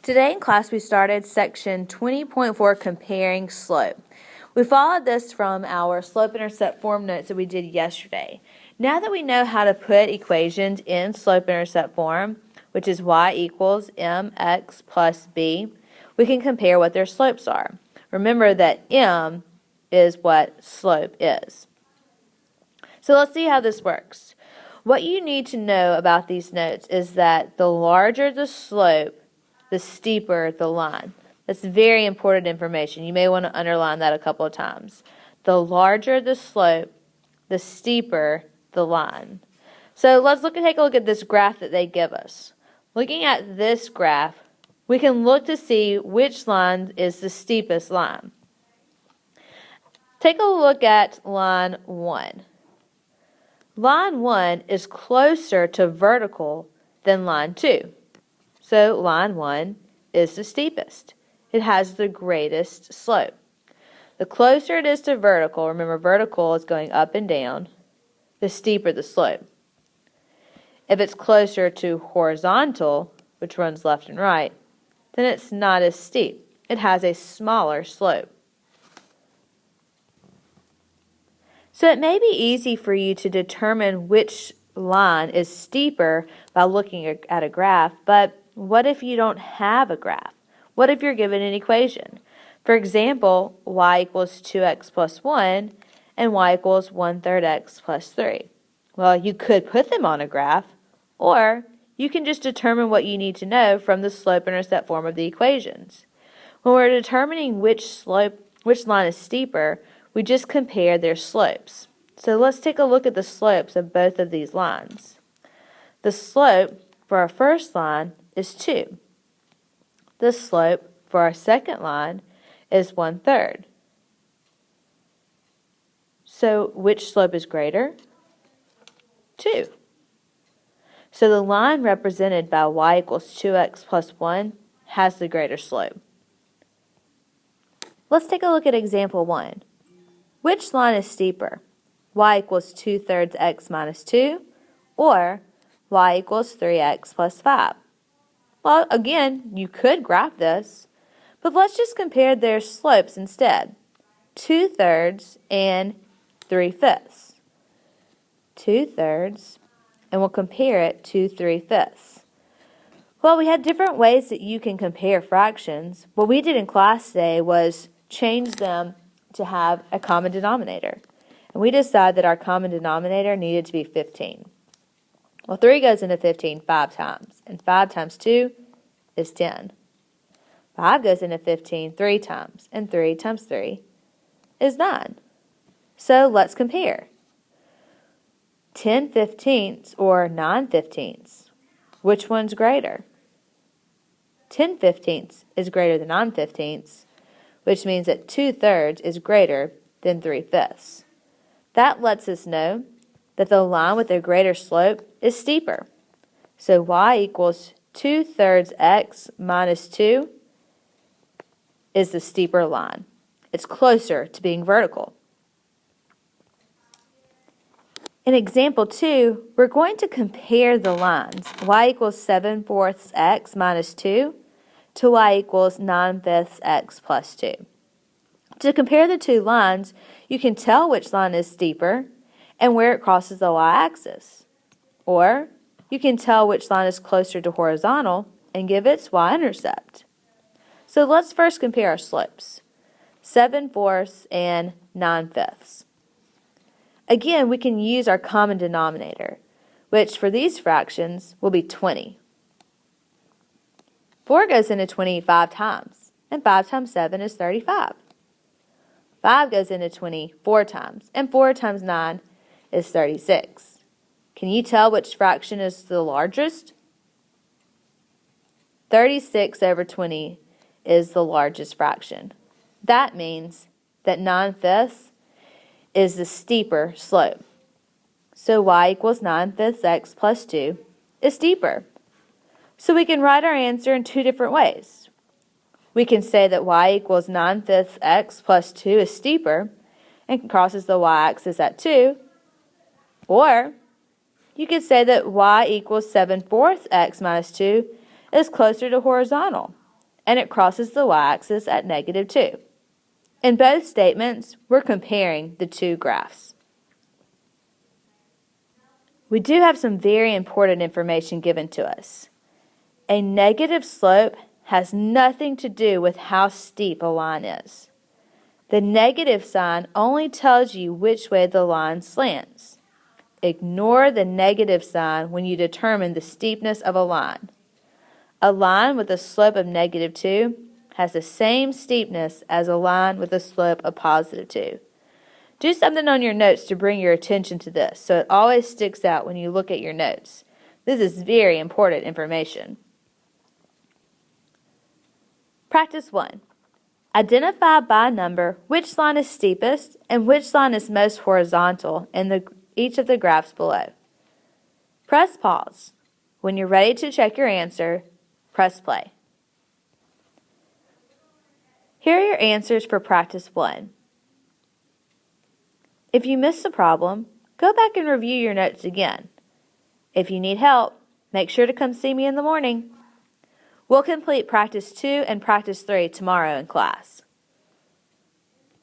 Today in class we started section 20.4, comparing slope. We followed this from our slope-intercept form notes that we did yesterday. Now that we know how to put equations in slope-intercept form, which is y equals mx plus b, we can compare what their slopes are. Remember that m is what slope is. So let's see how this works. What you need to know about these notes is that the larger the slope, the steeper the line. That's very important information. You may want to underline that a couple of times. The larger the slope, the steeper the line. So let's take a look at this graph that they give us. Looking at this graph, we can look to see which line is the steepest line. Take a look at line 1. Line 1 is closer to vertical than line 2. So line 1 is the steepest. It has the greatest slope. The closer it is to vertical, remember vertical is going up and down, the steeper the slope. If it's closer to horizontal, which runs left and right, then it's not as steep. It has a smaller slope. So it may be easy for you to determine which line is steeper by looking at a graph, but what if you don't have a graph? What if you're given an equation? For example, y equals 2x plus 1 and y equals 1/3 x plus 3. Well, you could put them on a graph, or you can just determine what you need to know from the slope-intercept form of the equations. When we're determining which line is steeper, we just compare their slopes. So let's take a look at the slopes of both of these lines. The slope for our first line is 2. The slope for our second line is 1/3. So which slope is greater? 2. So the line represented by y equals 2x plus 1 has the greater slope. Let's take a look at example 1. Which line is steeper? Y equals 2/3 x minus 2 or y equals 3x plus 5? Well, again, you could graph this, but let's just compare their slopes instead. 2/3 and 3/5. 2/3, and we'll compare it to 3/5. Well, we had different ways that you can compare fractions. What we did in class today was change them to have a common denominator. And we decided that our common denominator needed to be 15. Well, 3 goes into 15 5 times, and 5 times 2 is 10. 5 goes into 15 3 times, and 3 times 3 is 9. So let's compare. 10/15 or 9/15. Which one's greater? 10/15 is greater than 9/15, which means that 2/3 is greater than 3/5. That lets us know that the line with a greater slope is steeper. So y equals 2/3 x minus 2 is the steeper line. It's closer to being vertical. In example 2, we're going to compare the lines y equals 7/4 x minus 2 to y equals 9/5 x plus 2. To compare the two lines, you can tell which line is steeper and where it crosses the y-axis. Or you can tell which line is closer to horizontal and give its y-intercept. So let's first compare our slopes, 7/4 and 9/5. Again, we can use our common denominator, which for these fractions will be 20. 4 goes into 20 5 times, and 5 times 7 is 35. 5 goes into 20 4 times, and 4 times 9 is 36. Can you tell which fraction is the largest? 36 over 20 is the largest fraction. That means that 9/5 is the steeper slope. So y equals 9/5 x plus 2 is steeper. So we can write our answer in two different ways. We can say that y equals 9/5 x plus 2 is steeper and crosses the y-axis at 2. Or you could say that y equals 7/4 x minus 2 is closer to horizontal and it crosses the y-axis at -2. In both statements, we're comparing the two graphs. We do have some very important information given to us. A negative slope has nothing to do with how steep a line is. The negative sign only tells you which way the line slants. Ignore the negative sign when you determine the steepness of a line. A line with a slope of -2 has the same steepness as a line with a slope of +2. Do something on your notes to bring your attention to this so it always sticks out when you look at your notes. This is very important information. Practice 1. Identify by number which line is steepest and which line is most horizontal in each of the graphs below. Press pause. When you're ready to check your answer, press play. Here are your answers for practice 1. If you missed a problem, go back and review your notes again. If you need help, make sure to come see me in the morning. We'll complete practice 2 and practice 3 tomorrow in class.